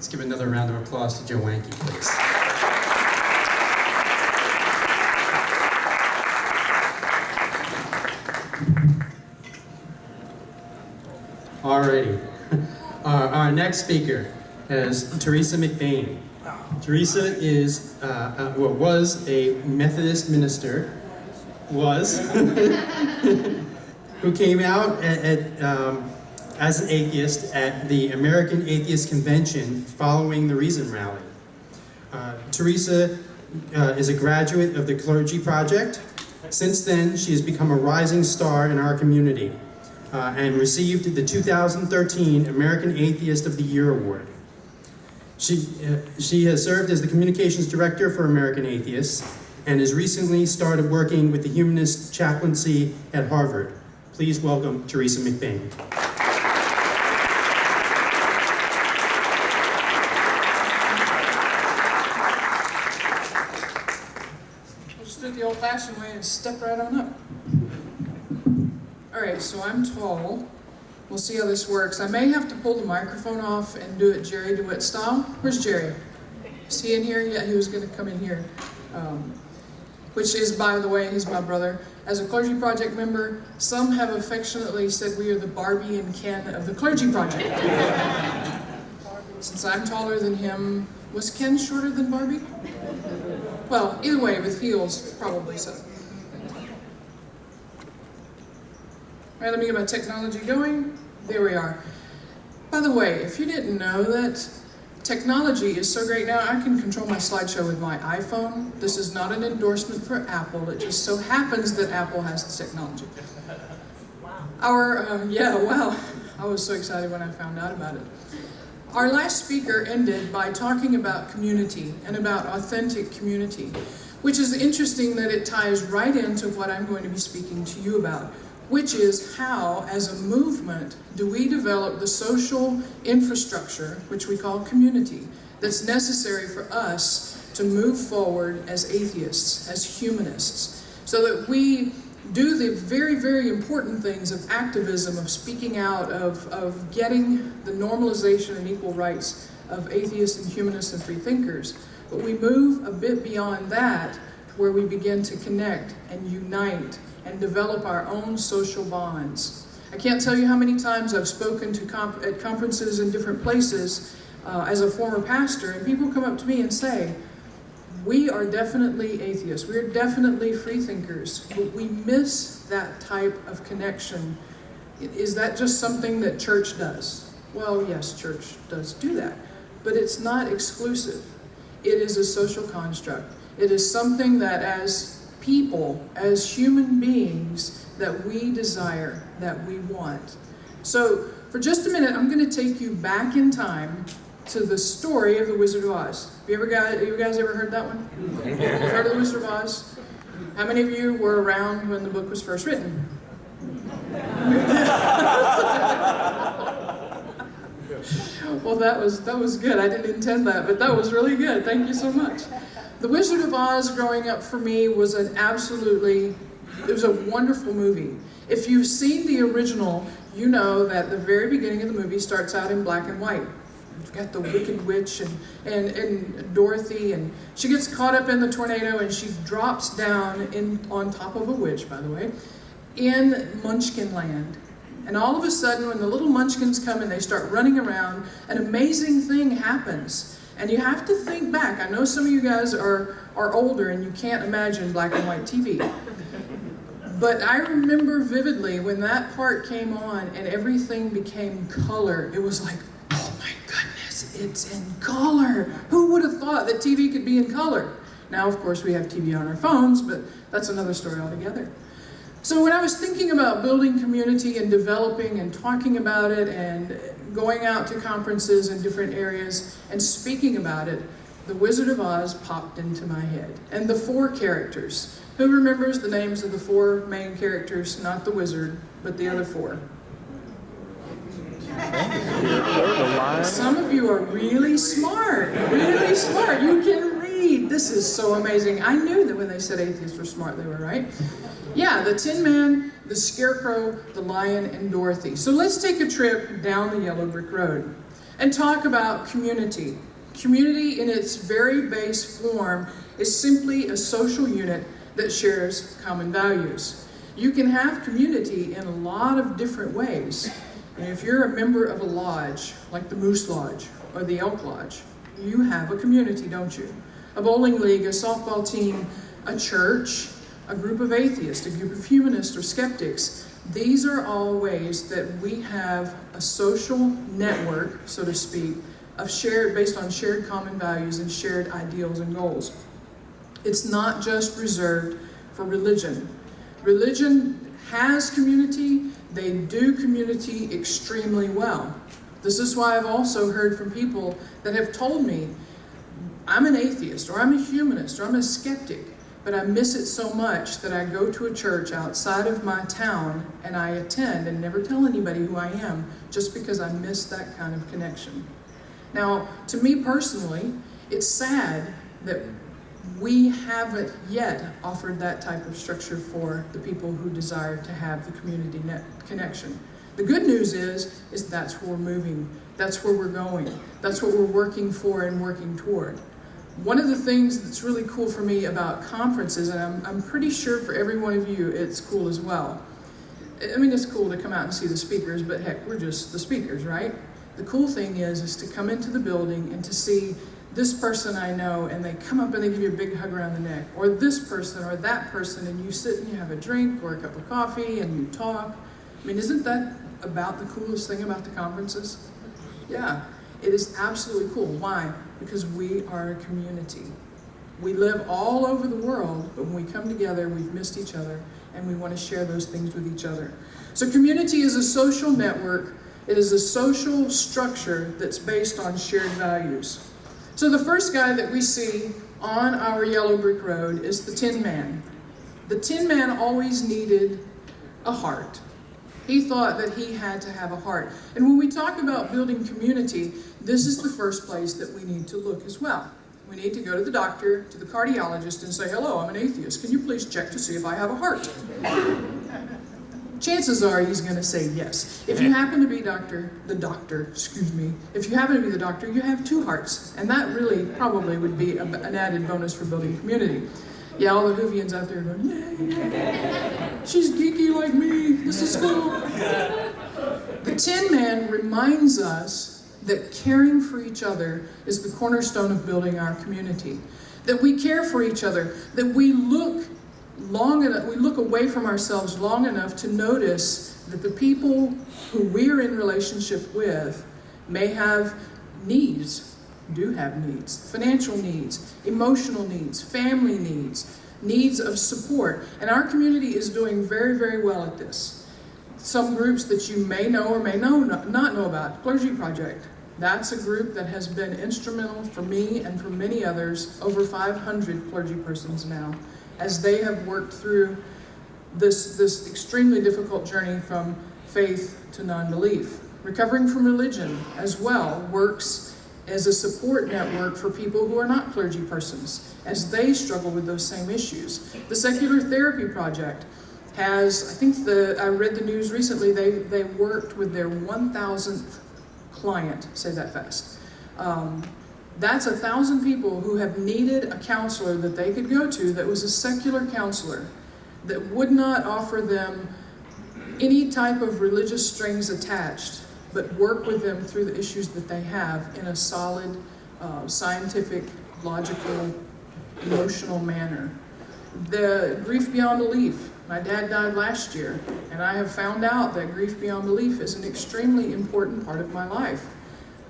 give another round of applause to Joe Wanke, please. Alrighty. Our next speaker is Teresa MacBain. Teresa is, was a Methodist minister, who came out as an atheist at the American Atheists Convention following the Reason Rally. Teresa is a graduate of the Clergy Project. Since then, she has become a rising star in our community and received the 2013 American Atheist of the Year Award. She has served as the communications director for American Atheists and has recently started working with the Humanist Chaplaincy at Harvard. Please welcome Teresa MacBain. We'll just do it the old-fashioned way and step right on up. All right, so I'm tall. We'll see how this works. I may have to pull the microphone off and do it Jerry DeWitt style. Where's Jerry? Is he in here? Yeah, he was going to come in here. Which is, by the way, he's my brother. As a Clergy Project member, some have affectionately said we are the Barbie and Ken of the Clergy Project. Since I'm taller than him, was Ken shorter than Barbie? Well, either way, with heels, probably so. All right, let me get my technology going. There we are. By the way, if you didn't know that technology is so great now, I can control my slideshow with my iPhone. This is not an endorsement for Apple. It just so happens that Apple has the technology. Wow. Wow. I was so excited when I found out about it. Our last speaker ended by talking about community and about authentic community, which is interesting that it ties right into what I'm going to be speaking to you about, which is how, as a movement, do we develop the social infrastructure, which we call community, that's necessary for us to move forward as atheists, as humanists, so that we do the very, very important things of activism, of speaking out, of getting the normalization and equal rights of atheists and humanists and free thinkers. But we move a bit beyond that, where we begin to connect and unite and develop our own social bonds. I can't tell you how many times I've spoken to at conferences in different places as a former pastor, and people come up to me and say, we are definitely atheists, we are definitely free thinkers, but we miss that type of connection. Is that just something that church does? Well, yes, church does do that, but it's not exclusive. It is a social construct. It is something that as people, as human beings, that we desire, that we want. So for just a minute, I'm going to take you back in time to the story of the Wizard of Oz. You guys ever heard that one? You've heard of the Wizard of Oz? How many of you were around when the book was first written? Well, that was good. I didn't intend that, but that was really good. Thank you so much. The Wizard of Oz growing up for me was it was a wonderful movie. If you've seen the original, you know that the very beginning of the movie starts out in black and white. You've got the Wicked Witch and Dorothy, and she gets caught up in the tornado and she drops down on top of a witch, by the way, in Munchkin Land. And all of a sudden, when the little munchkins come and they start running around, an amazing thing happens. And you have to think back. I know some of you guys are older and you can't imagine black and white TV. But I remember vividly when that part came on and everything became color. It was like, oh my goodness, it's in color. Who would have thought that TV could be in color? Now, of course, we have TV on our phones, but that's another story altogether. So when I was thinking about building community and developing and talking about it and going out to conferences in different areas and speaking about it, the Wizard of Oz popped into my head. And the four characters. Who remembers the names of the four main characters? Not the wizard, but the other four. Some of you are really smart, really smart. You can read. This is so amazing. I knew that when they said atheists were smart, they were right. Yeah, the Tinman, the Scarecrow, the Lion, and Dorothy. So let's take a trip down the yellow brick road. and talk about community. Community in its very base form is simply a social unit that shares common values. You can have community in a lot of different ways. And if you're a member of a lodge, like the Moose Lodge or the Elk Lodge, you have a community, don't you? A bowling league, a softball team, a church, a group of atheists, a group of humanists or skeptics. These are all ways that we have a social network, so to speak, based on shared common values and shared ideals and goals. It's not just reserved for religion. Religion has community. They do community extremely well. This is why I've also heard from people that have told me, I'm an atheist, or I'm a humanist, or I'm a skeptic, but I miss it so much that I go to a church outside of my town and I attend and never tell anybody who I am, just because I miss that kind of connection. Now, to me personally, it's sad that we haven't yet offered that type of structure for the people who desire to have the community connection. The good news is that's where we're moving, that's where we're going, that's what we're working for and working toward. One of the things that's really cool for me about conferences, and I'm pretty sure for every one of you it's cool as well. I mean, it's cool to come out and see the speakers, but heck, we're just the speakers, right? The cool thing is to come into the building and to see this person I know, and they come up and they give you a big hug around the neck, or this person or that person, and you sit and you have a drink or a cup of coffee and you talk. I mean, isn't that about the coolest thing about the conferences? Yeah, it is absolutely cool. Why? Because we are a community. We live all over the world, but when we come together, we've missed each other, and we want to share those things with each other. So community is a social network. It is a social structure that's based on shared values. So the first guy that we see on our yellow brick road is the Tinman. The Tinman always needed a heart. He thought that he had to have a heart. And when we talk about building community, this is the first place that we need to look as well. We need to go to the doctor, to the cardiologist, and say, hello, I'm an atheist. Can you please check to see if I have a heart? Chances are he's going to say yes. If you happen to be if you happen to be the doctor, you have two hearts. And that really probably would be an added bonus for building community. Yeah, all the Whovians out there going, yeah, she's geeky like me, this is cool. The Tinman reminds us that caring for each other is the cornerstone of building our community. That we care for each other, that we look away from ourselves long enough to notice that the people who we're in relationship with may have needs, do have needs, financial needs, emotional needs, family needs, needs of support. And our community is doing very, very well at this. Some groups that you may know or may not know about, Clergy Project. That's a group that has been instrumental for me and for many others, over 500 clergy persons now, as they have worked through this extremely difficult journey from faith to non-belief. Recovering from Religion as well works as a support network for people who are not clergy persons, as they struggle with those same issues. The Secular Therapy Project has, I read the news recently, they worked with their 1,000th client, say that fast. That's 1,000 people who have needed a counselor that they could go to that was a secular counselor that would not offer them any type of religious strings attached, but work with them through the issues that they have in a solid, scientific, logical, emotional manner. The Grief Beyond Belief. My dad died last year, and I have found out that grief beyond belief is an extremely important part of my life.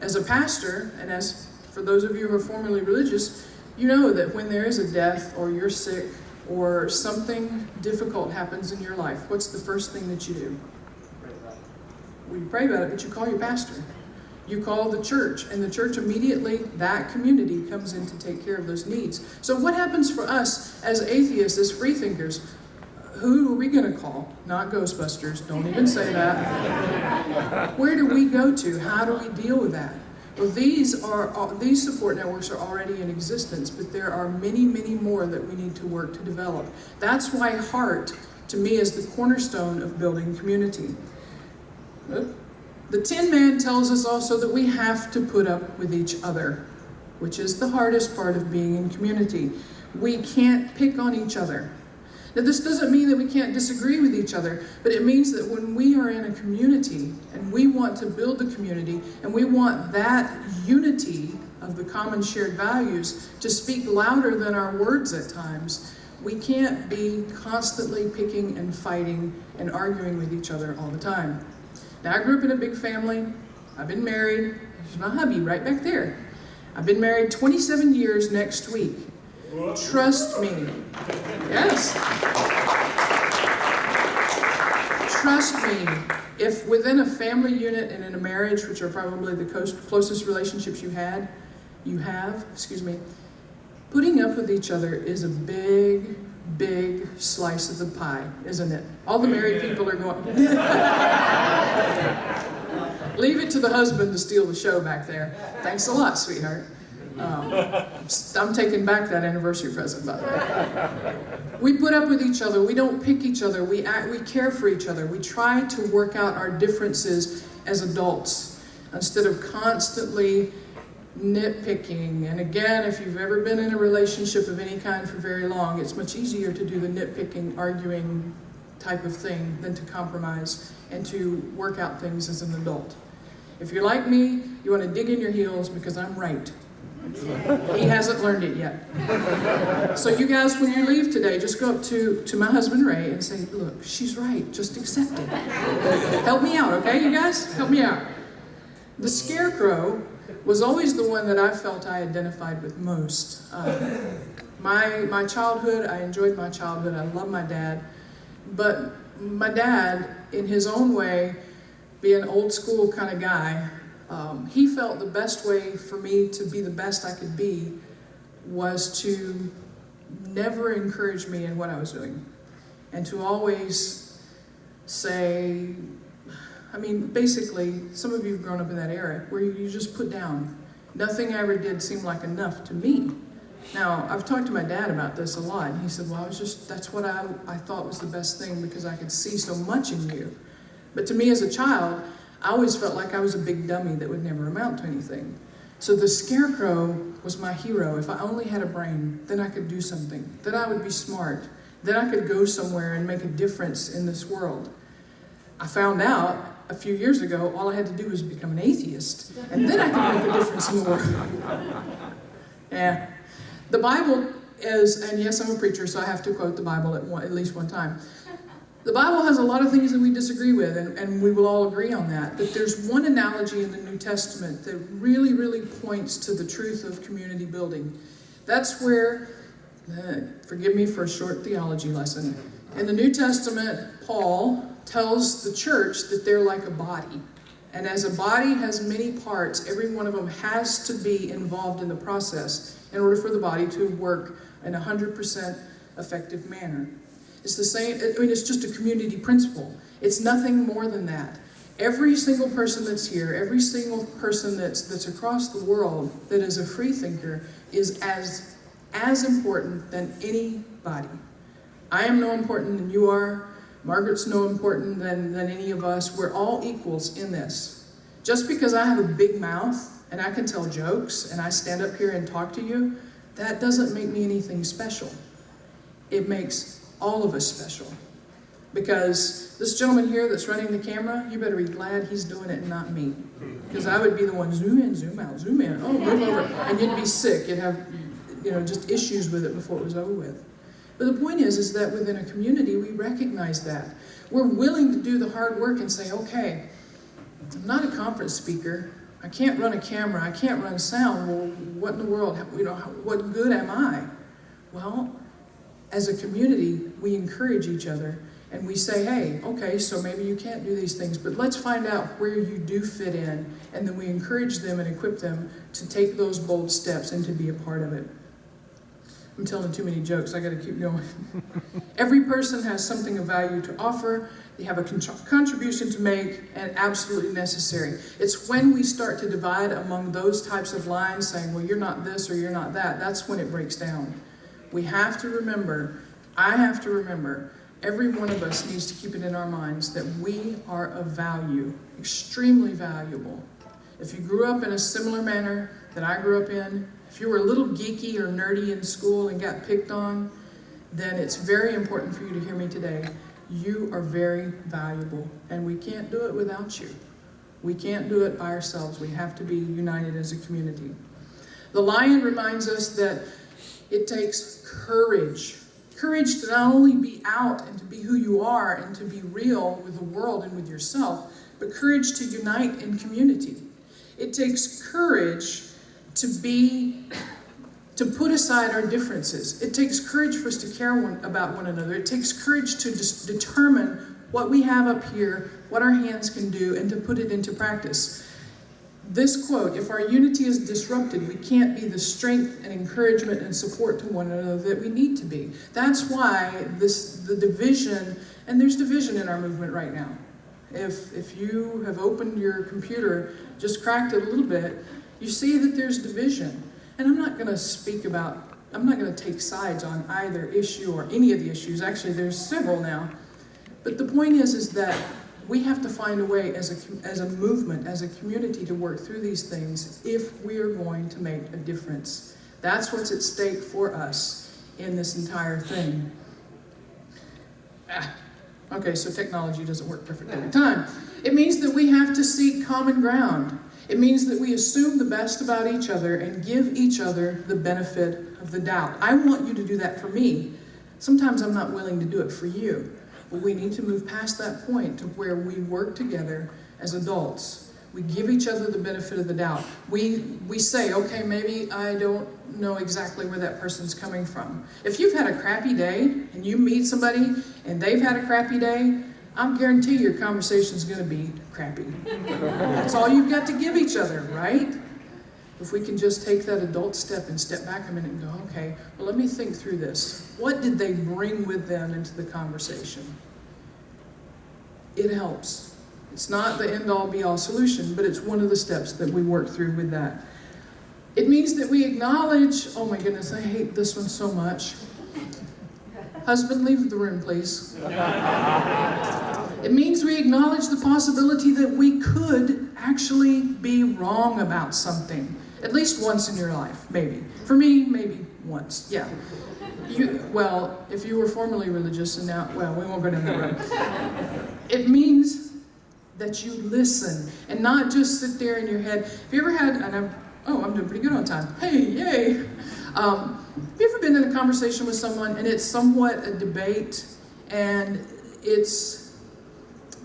As a pastor, and as for those of you who are formerly religious, you know that when there is a death or you're sick or something difficult happens in your life, what's the first thing that you do? Well, you pray about it, but you call your pastor. You call the church, and the church immediately, that community comes in to take care of those needs. So what happens for us as atheists, as freethinkers? Who are we going to call? Not Ghostbusters, don't even say that. Where do we go to? How do we deal with that? Well, these support networks are already in existence, but there are many, many more that we need to work to develop. That's why heart, to me, is the cornerstone of building community. The Tinman tells us also that we have to put up with each other, which is the hardest part of being in community. We can't pick on each other. Now, this doesn't mean that we can't disagree with each other, but it means that when we are in a community and we want to build a community and we want that unity of the common shared values to speak louder than our words at times, we can't be constantly picking and fighting and arguing with each other all the time. Now, I grew up in a big family. I've been married. There's my hubby right back there. I've been married 27 years next week. Trust me. Yes. Trust me. If within a family unit and in a marriage, which are probably the closest relationships you have, putting up with each other is a big, big slice of the pie, isn't it? All the married people are going, leave it to the husband to steal the show back there. Thanks a lot, sweetheart. I'm taking back that anniversary present, by the way. We put up with each other. We don't pick each other. We care for each other. We try to work out our differences as adults instead of constantly nitpicking. And again, if you've ever been in a relationship of any kind for very long, it's much easier to do the nitpicking, arguing type of thing than to compromise and to work out things as an adult. If you're like me, you want to dig in your heels because I'm right. He hasn't learned it yet. So you guys, when you leave today, just go up to my husband Ray and say, look, she's right, just accept it. Help me out, okay, you guys? Help me out. The Scarecrow was always the one that I felt I identified with most. My childhood, I enjoyed my childhood. I love my dad. But my dad, in his own way, being an old school kind of guy, he felt the best way for me to be the best I could be was to never encourage me in what I was doing. And to always say, basically, some of you have grown up in that era where you just put down. Nothing I ever did seemed like enough to me. Now, I've talked to my dad about this a lot, and he said, well, that's what I thought was the best thing because I could see so much in you. But to me as a child, I always felt like I was a big dummy that would never amount to anything. So the Scarecrow was my hero. If I only had a brain, then I could do something. Then I would be smart. Then I could go somewhere and make a difference in this world. I found out a few years ago, all I had to do was become an atheist, and then I could make a difference in the world. Yeah. The Bible is, and yes, I'm a preacher, so I have to quote the Bible at least one time. The Bible has a lot of things that we disagree with, and we will all agree on that. But there's one analogy in the New Testament that really, really points to the truth of community building. That's where, forgive me for a short theology lesson. In the New Testament, Paul tells the church that they're like a body. And as a body has many parts, every one of them has to be involved in the process in order for the body to work in a 100% effective manner. It's the same, it's just a community principle. It's nothing more than that. Every single person that's here, every single person that's across the world that is a free thinker is as important than anybody. I am no important than you are. Margaret's no important than any of us. We're all equals in this. Just because I have a big mouth and I can tell jokes and I stand up here and talk to you, that doesn't make me anything special. It makes all of us special. Because this gentleman here that's running the camera, you better be glad he's doing it and not me. Because I would be the one, zoom in, zoom out, zoom in, oh, move over. And you'd be sick. You'd have, just issues with it before it was over with. But the point is that within a community, we recognize that. We're willing to do the hard work and say, okay, I'm not a conference speaker. I can't run a camera. I can't run sound. Well, what in the world? What good am I? Well, as a community, we encourage each other and we say, hey, okay, so maybe you can't do these things, but let's find out where you do fit in. And then we encourage them and equip them to take those bold steps and to be a part of it. I'm telling too many jokes, I gotta keep going. Every person has something of value to offer, they have a contribution to make, and absolutely necessary. It's when we start to divide among those types of lines, saying, well, you're not this or you're not that, that's when it breaks down. We have to remember, I have to remember, Every one of us needs to keep it in our minds that we are of value, extremely valuable. If you grew up in a similar manner that I grew up in, if you were a little geeky or nerdy in school and got picked on, then it's very important for you to hear me today. You are very valuable, and we can't do it without you. We can't do it by ourselves. We have to be united as a community. The lion reminds us that it takes courage. Courage to not only be out and to be who you are and to be real with the world and with yourself, but courage to unite in community. It takes courage to put aside our differences. It takes courage for us to care about one another. It takes courage to just determine what we have up here, what our hands can do, and to put it into practice. This quote, if our unity is disrupted, we can't be the strength and encouragement and support to one another that we need to be. That's why the division, and there's division in our movement right now. If you have opened your computer, just cracked it a little bit, you see that there's division. And I'm not going to take sides on either issue or any of the issues. Actually, there's several now. But the point is that we have to find a way as a movement, as a community, to work through these things if we are going to make a difference. That's what's at stake for us in this entire thing. Okay, so technology doesn't work perfect every time. It means that we have to seek common ground. It means that we assume the best about each other and give each other the benefit of the doubt. I want you to do that for me. Sometimes I'm not willing to do it for you. But we need to move past that point to where we work together as adults. We give each other the benefit of the doubt. We say, okay, maybe I don't know exactly where that person's coming from. If you've had a crappy day and you meet somebody and they've had a crappy day, I guarantee your conversation's going to be crappy. That's all you've got to give each other, right? If we can just take that adult step and step back a minute and go, okay, well, let me think through this. What did they bring with them into the conversation? It helps. It's not the end-all, be-all solution, but it's one of the steps that we work through with that. It means that we acknowledge, oh my goodness, I hate this one so much. Husband, leave the room, please. It means we acknowledge the possibility that we could actually be wrong about something. At least once in your life, maybe. For me, maybe once, yeah. If you were formerly religious and now, we won't go down that road. It means that you listen and not just sit there in your head. Have you ever had, I'm doing pretty good on time. Hey, yay. Have you ever been in a conversation with someone and it's somewhat a debate and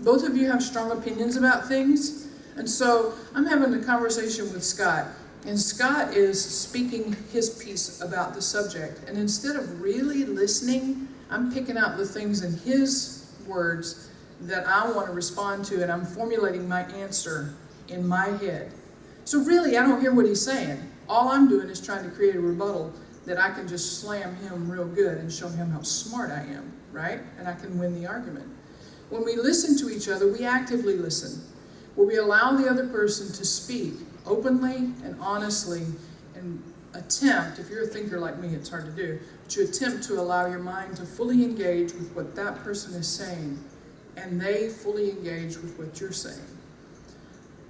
both of you have strong opinions about things? And so I'm having a conversation with Scott. And Scott is speaking his piece about the subject. And instead of really listening, I'm picking out the things in his words that I want to respond to, and I'm formulating my answer in my head. So really, I don't hear what he's saying. All I'm doing is trying to create a rebuttal that I can just slam him real good and show him how smart I am, right? And I can win the argument. When we listen to each other, we actively listen, where we allow the other person to speak openly and honestly and attempt, if you're a thinker like me, it's hard to do, but you attempt to allow your mind to fully engage with what that person is saying, and they fully engage with what you're saying.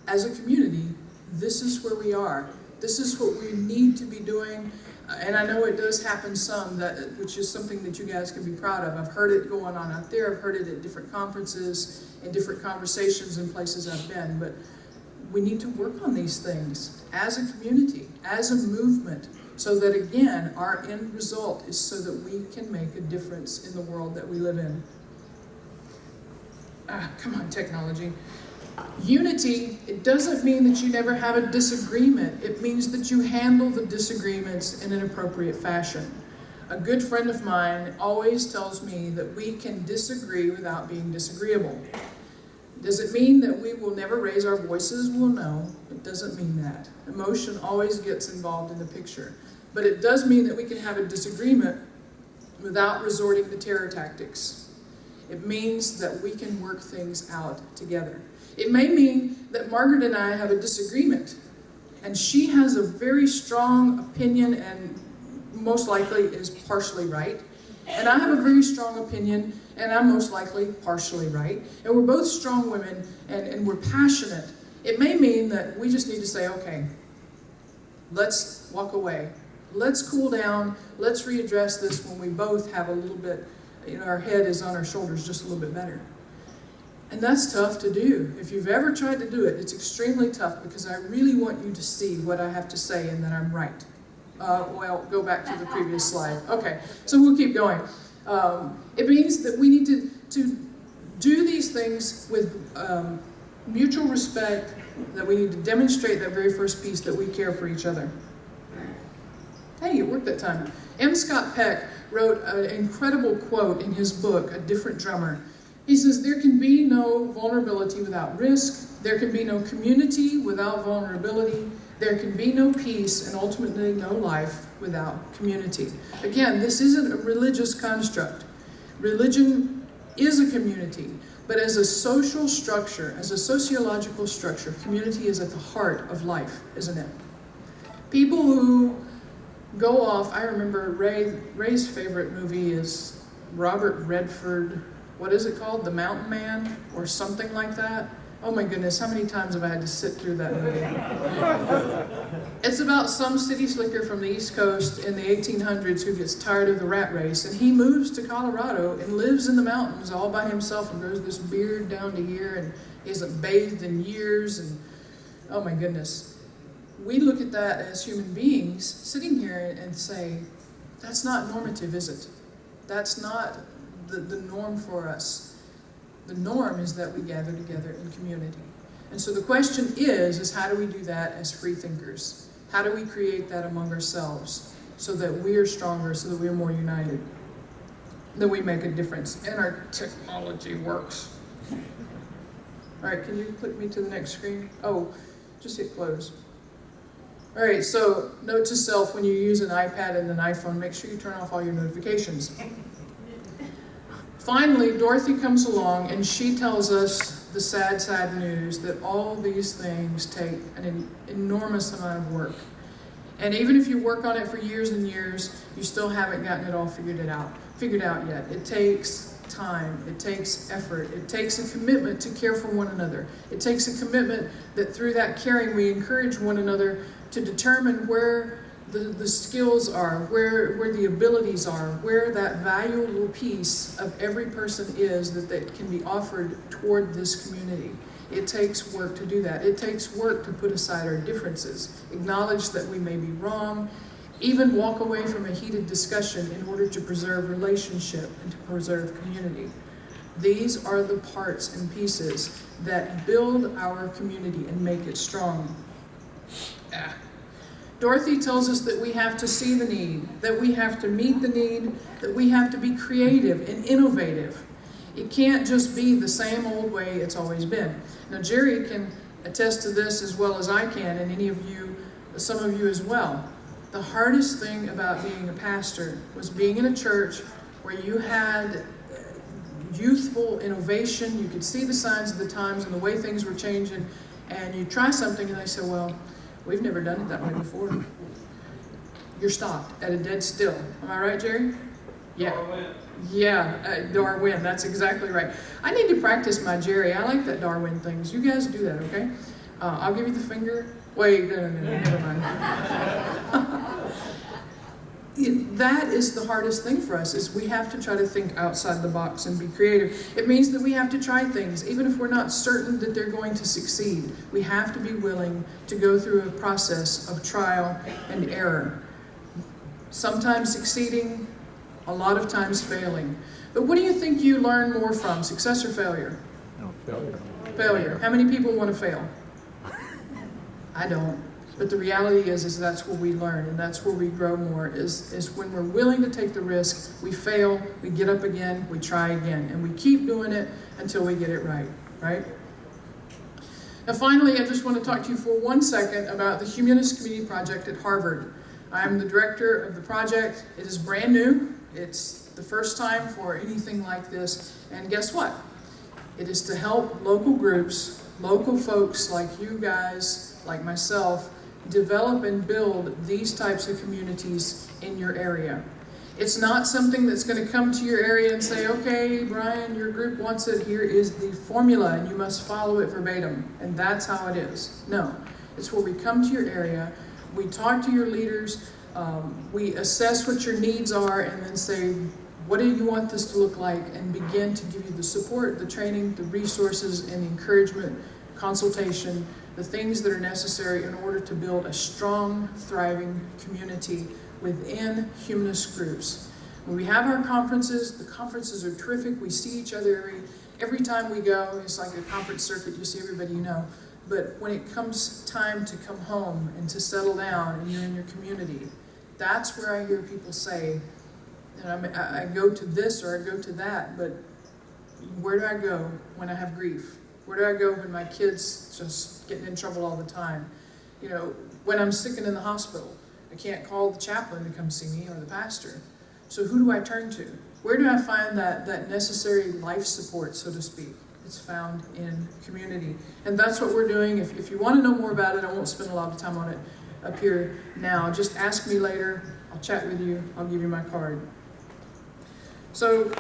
As a community, this is where we are. This is what we need to be doing, and I know it does happen some, which is something that you guys can be proud of. I've heard it going on out there. I've heard it at different conferences, in different conversations in places I've been, but we need to work on these things as a community, as a movement, so that, again, our end result is so that we can make a difference in the world that we live in. Come on, technology. Unity, it doesn't mean that you never have a disagreement. It means that you handle the disagreements in an appropriate fashion. A good friend of mine always tells me that we can disagree without being disagreeable. Does it mean that we will never raise our voices? Well, no, it doesn't mean that. Emotion always gets involved in the picture. But it does mean that we can have a disagreement without resorting to terror tactics. It means that we can work things out together. It may mean that Margaret and I have a disagreement, and she has a very strong opinion and most likely is partially right, and I have a very strong opinion and I'm most likely partially right, and we're both strong women, and we're passionate, it may mean that we just need to say, okay, let's walk away. Let's cool down. Let's readdress this when we both have a little bit, our head is on our shoulders just a little bit better. And that's tough to do. If you've ever tried to do it, it's extremely tough because I really want you to see what I have to say and that I'm right. Well, go back to the previous slide. Okay, so we'll keep going. It means that we need to do these things with mutual respect, that we need to demonstrate that very first piece, that we care for each other. Hey, it worked that time. M. Scott Peck wrote an incredible quote in his book, A Different Drummer. He says, there can be no vulnerability without risk. There can be no community without vulnerability. There can be no peace and ultimately no life without community. Again, this isn't a religious construct. Religion is a community, but as a social structure, as a sociological structure, community is at the heart of life, isn't it? People who go off, I remember Ray's favorite movie is Robert Redford, what is it called? The Mountain Man, or something like that. Oh my goodness, how many times have I had to sit through that movie? It's about some city slicker from the East Coast in the 1800s who gets tired of the rat race, and he moves to Colorado and lives in the mountains all by himself and grows this beard down to here, and he hasn't bathed in years, and oh my goodness. We look at that as human beings sitting here and say, that's not normative, is it? That's not the norm for us. The norm is that we gather together in community. And so the question is how do we do that as free thinkers? How do we create that among ourselves so that we are stronger, so that we are more united, that we make a difference, and our technology works? All right, can you click me to the next screen? Oh, just hit close. All right, so note to self, when you use an iPad and an iPhone, make sure you turn off all your notifications. Finally, Dorothy comes along and she tells us the sad, sad news that all these things take an enormous amount of work. And even if you work on it for years and years, you still haven't gotten it all figured out yet. It takes time, it takes effort, it takes a commitment to care for one another. It takes a commitment that through that caring we encourage one another to determine where the skills are, where the abilities are, where that valuable piece of every person is that can be offered toward this community. It takes work to do that. It takes work to put aside our differences, acknowledge that we may be wrong, even walk away from a heated discussion in order to preserve relationship and to preserve community. These are the parts and pieces that build our community and make it strong. Dorothy tells us that we have to see the need, that we have to meet the need, that we have to be creative and innovative. It can't just be the same old way it's always been. Now, Jerry can attest to this as well as I can, and some of you as well. The hardest thing about being a pastor was being in a church where you had youthful innovation, you could see the signs of the times and the way things were changing, and you try something and they say, well, we've never done it that way before. You're stopped at a dead still. Am I right, Jerry? Yeah. Darwin. Yeah, Darwin, that's exactly right. I need to practice my Jerry. I like that Darwin things. You guys do that, okay? I'll give you the finger. Wait, no, never mind. That is the hardest thing for us, is we have to try to think outside the box and be creative. It means that we have to try things, even if we're not certain that they're going to succeed. We have to be willing to go through a process of trial and error. Sometimes succeeding, a lot of times failing. But what do you think you learn more from, success or failure? No, failure. Failure. How many people want to fail? I don't. But the reality is that's where we learn, and that's where we grow more, is when we're willing to take the risk, we fail, we get up again, we try again, and we keep doing it until we get it right, right? Now finally, I just want to talk to you for 1 second about the Humanist Community Project at Harvard. I'm the director of the project. It is brand new. It's the first time for anything like this, and guess what? It is to help local groups, local folks like you guys, like myself, develop and build these types of communities in your area. It's not something that's going to come to your area and say, okay, Brian, your group wants it, here is the formula, and you must follow it verbatim, and that's how it is. No, it's where we come to your area, we talk to your leaders, we assess what your needs are, and then say, what do you want this to look like, and begin to give you the support, the training, the resources, and the encouragement, consultation, the things that are necessary in order to build a strong, thriving community within humanist groups. When we have our conferences, the conferences are terrific. We see each other every time we go. It's like a conference circuit. You see everybody you know. But when it comes time to come home and to settle down and you're in your community, that's where I hear people say, and I go to this or I go to that, but where do I go when I have grief? Where do I go when my kid's just getting in trouble all the time? You know, when I'm sick and in the hospital, I can't call the chaplain to come see me or the pastor. So who do I turn to? Where do I find that necessary life support, so to speak? It's found in community. And that's what we're doing. If you want to know more about it, I won't spend a lot of time on it up here now. Just ask me later. I'll chat with you. I'll give you my card. So,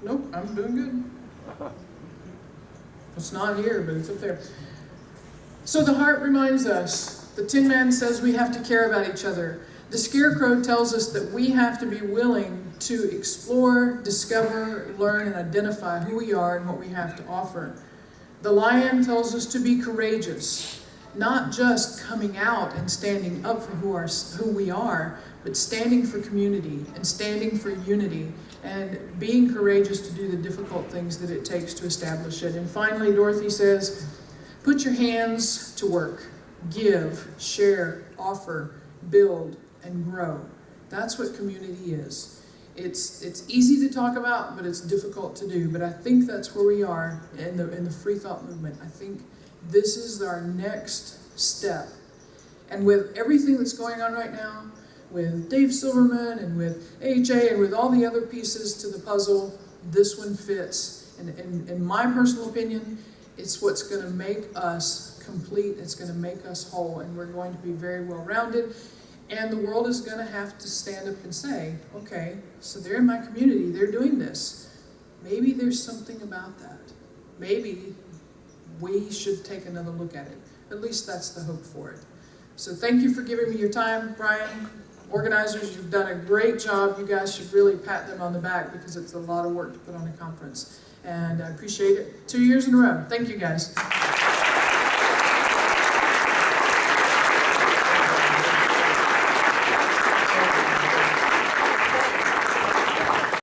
nope, I'm doing good. It's not here, but it's up there. So the heart reminds us. The Tinman says we have to care about each other. The Scarecrow tells us that we have to be willing to explore, discover, learn, and identify who we are and what we have to offer. The Lion tells us to be courageous, not just coming out and standing up for who we are, but standing for community and standing for unity and being courageous to do the difficult things that it takes to establish it. And finally, Dorothy says, put your hands to work. Give, share, offer, build, and grow. That's what community is. It's easy to talk about, but it's difficult to do. But I think that's where we are in the free thought movement. I think this is our next step. And with everything that's going on right now, with Dave Silverman and with AHA and with all the other pieces to the puzzle, this one fits. And in my personal opinion, it's what's going to make us complete. It's going to make us whole, and we're going to be very well-rounded. And the world is going to have to stand up and say, okay, so they're in my community, they're doing this. Maybe there's something about that. Maybe we should take another look at it. At least that's the hope for it. So thank you for giving me your time, Brian. Organizers, you've done a great job. You guys should really pat them on the back because it's a lot of work to put on a conference. And I appreciate it. 2 years in a row. Thank you, guys.